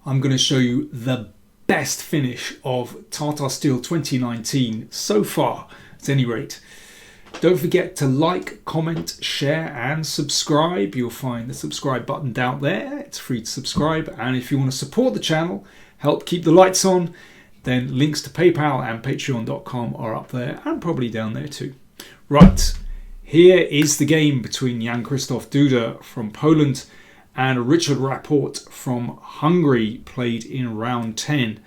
I'm going to show you the best finish of Tata Steel 2019 so far, at any rate. Don't forget to like, comment, share and subscribe. You'll find the subscribe button down there. It's free to subscribe. And if you want to support the channel, help keep the lights on, then links to PayPal and patreon.com are up there and probably down there too. Right, here is the game between Jan Krzysztof Duda from Poland and Richard Rapport from Hungary, played in round 10.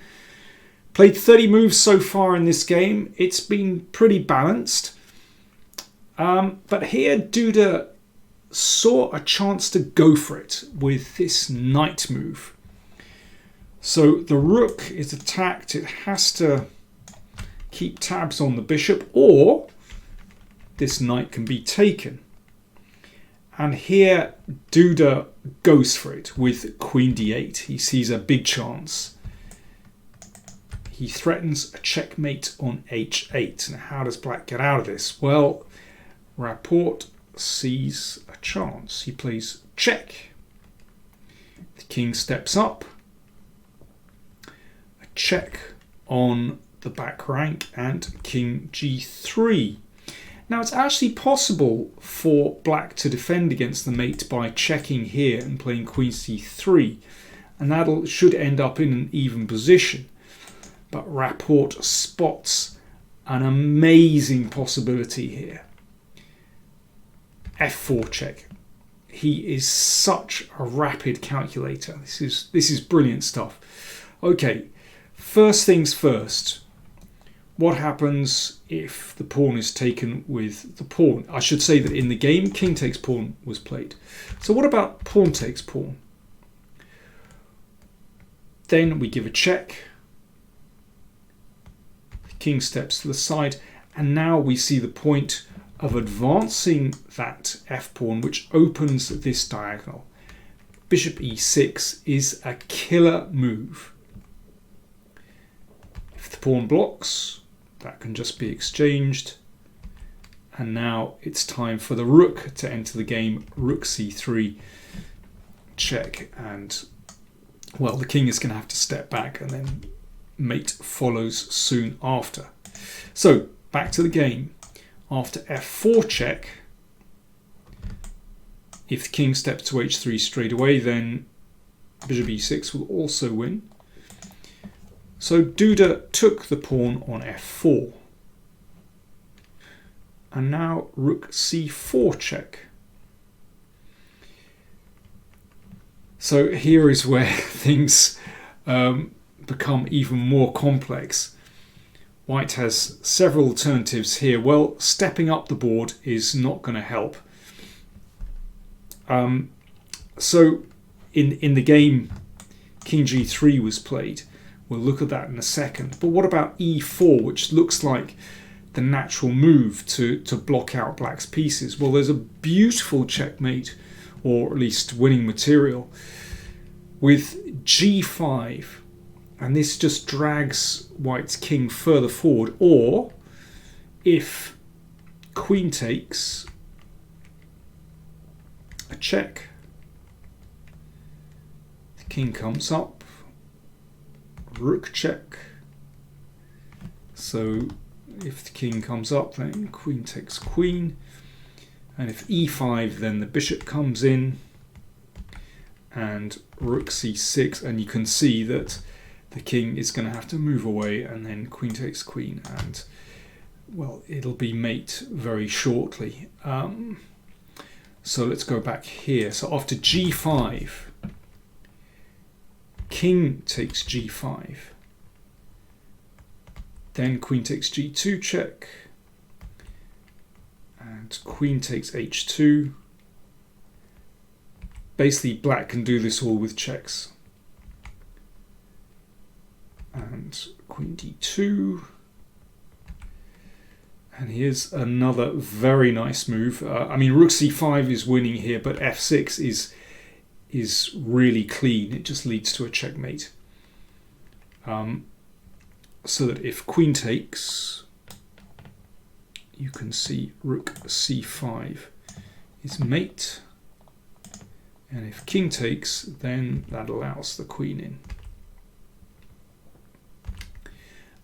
Played 30 moves so far in this game. It's been pretty balanced. But here Duda saw a chance to go for it with this knight move. So the rook is attacked. It has to keep tabs on the bishop, or this knight can be taken. And here Duda goes for it with queen d8. He sees a big chance. He threatens a checkmate on h8. Now how does black get out of this? Well, Rapport sees a chance. He plays check. The king steps up. A check on the back rank and king g3. Now it's actually possible for black to defend against the mate by checking here and playing queen c3, and that should end up in an even position. But Rapport spots an amazing possibility here. f4 check. He is such a rapid calculator. This is brilliant stuff. Okay, first things first. What happens if the pawn is taken with the pawn? I should say that in the game, king takes pawn was played. So what about pawn takes pawn? Then we give a check. The king steps to the side, and now we see the point of advancing that f-pawn, which opens this diagonal. Bishop e6 is a killer move. If the pawn blocks, that can just be exchanged. And now it's time for the rook to enter the game. Rook c3, check, and well, the king is going to have to step back, and then mate follows soon after. So back to the game. After f4 check, if the king steps to h3 straight away, then bishop e6 will also win. So Duda took the pawn on f4. And now rook c4 check. So here is where things become even more complex. White has several alternatives here. Well, stepping up the board is not going to help. So in the game, king g3 was played. We'll look at that in a second. But what about e4, which looks like the natural move to block out black's pieces? Well, there's a beautiful checkmate, or at least winning material, with g5. And this just drags white's king further forward. Or if queen takes, a check, the king comes up, rook check. So if the king comes up, then queen takes queen. And if e5, then the bishop comes in and rook c6. And you can see that the king is going to have to move away, and then queen takes queen, and well, it'll be mate very shortly. So let's go back here. So after g5, king takes g5, then queen takes g2 check, and queen takes h2. Basically, black can do this all with checks. And queen d2. And here's another very nice move. I mean, rook c5 is winning here, but f6 is really clean. It just leads to a checkmate. So that if queen takes, you can see rook c5 is mate. And if king takes, then that allows the queen in.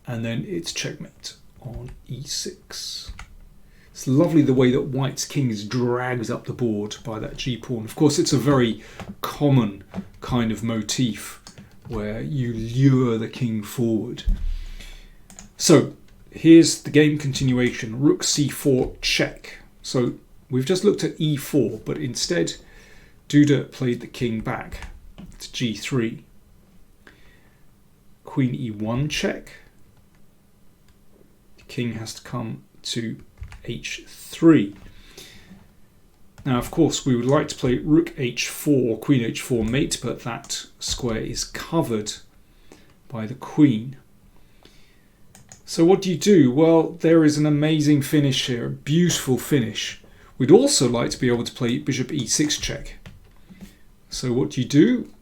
and then it's checkmate on e6. It's lovely the way that white's king is dragged up the board by that g-pawn. Of course, it's a very common kind of motif where you lure the king forward. So here's the game continuation. Rook c4 check. So we've just looked at e4, but instead Duda played the king back to g3. Queen e1 check. The king has to come to h3. Now, of course, we would like to play rook h4, queen h4 mate, but that square is covered by the queen. So what do you do? Well, there is an amazing finish here, a beautiful finish. We'd also like to be able to play bishop e6 check. So what do you do?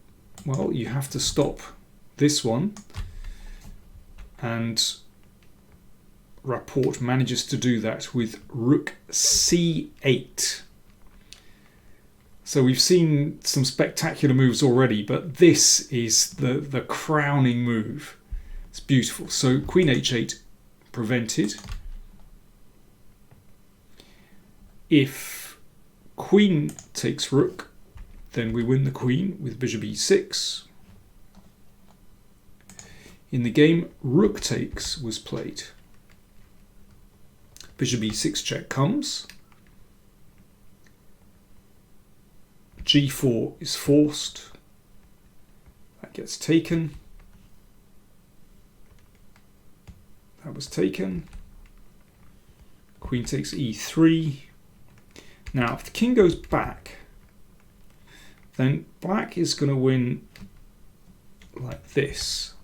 Well, you have to stop this one, and Rapport manages to do that with rook c8. So we've seen some spectacular moves already, but this is the crowning move. It's beautiful. So queen h8 prevented. If queen takes rook, then we win the queen with bishop e6. In the game, rook takes was played. Bishop e6 check comes. g4 is forced. That gets taken. That was taken. Queen takes e3. Now, if the king goes back, then black is going to win like this.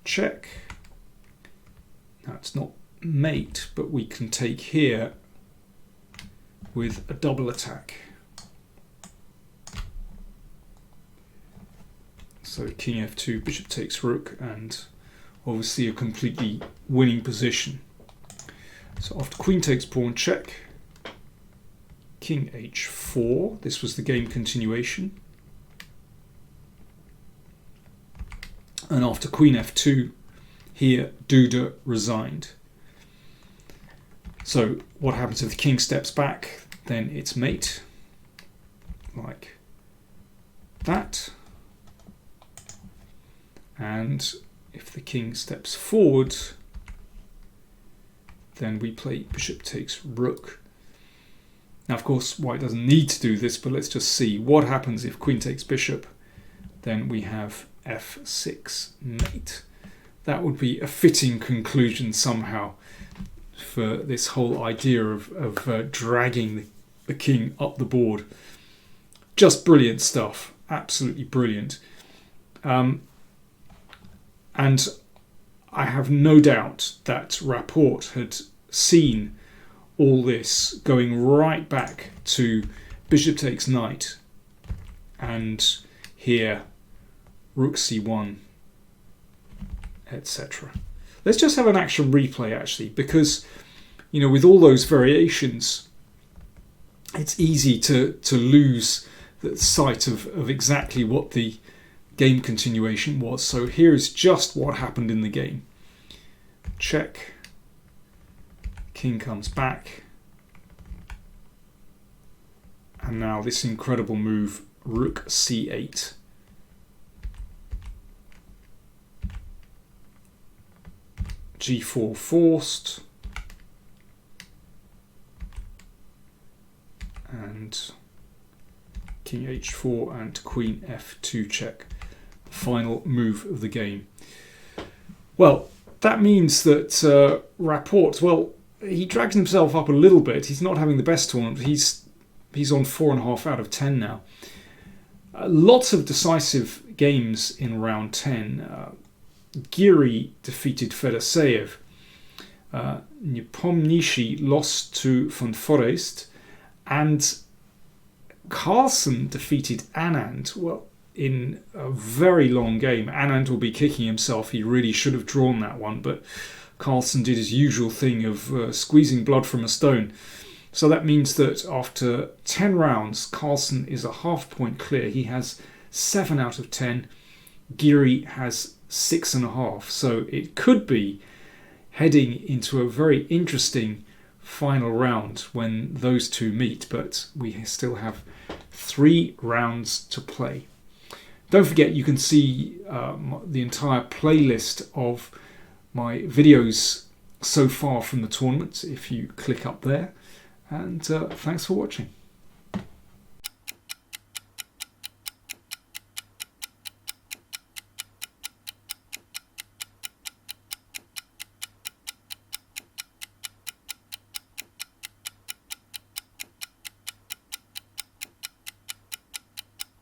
Check. Now, it's not mate, but we can take here with a double attack. So king f2, bishop takes rook, and obviously a completely winning position. So after queen takes pawn check, king h4, this was the game continuation. And after queen f2, here Duda resigned. So what happens if the king steps back? Then it's mate, like that. And if the king steps forward, then we play bishop takes rook. Now, of course, white doesn't need to do this, but let's just see what happens if queen takes bishop. Then we have f6 mate. That would be a fitting conclusion somehow for this whole idea of dragging the king up the board. Just brilliant stuff. Absolutely brilliant. And I have no doubt that Rapport had seen all this going right back to bishop takes knight, and here rook c1, etc. Let's just have an action replay, actually, because, you know, with all those variations, it's easy to lose the sight of exactly what the game continuation was. So here is just what happened in the game. Check. King comes back. And now this incredible move, rook c8. g4 forced. And king h4 and queen f2 check. Final move of the game. Well, that means that Rapport, well, he drags himself up a little bit. He's not having the best tournament. He's on 4.5 out of 10 now. Lots of decisive games in round 10. Giri defeated Fedoseev. Nepomniachtchi lost to Van Forest. And Carlsen defeated Anand. Well, in a very long game. Anand will be kicking himself. He really should have drawn that one, but Carlsen did his usual thing of squeezing blood from a stone. So that means that after 10 rounds, Carlsen is a half point clear. He has 7 out of 10. Giri has 6.5. So it could be heading into a very interesting final round when those two meet, but we still have 3 rounds to play. Don't forget, you can see the entire playlist of my videos so far from the tournament if you click up there. And thanks for watching.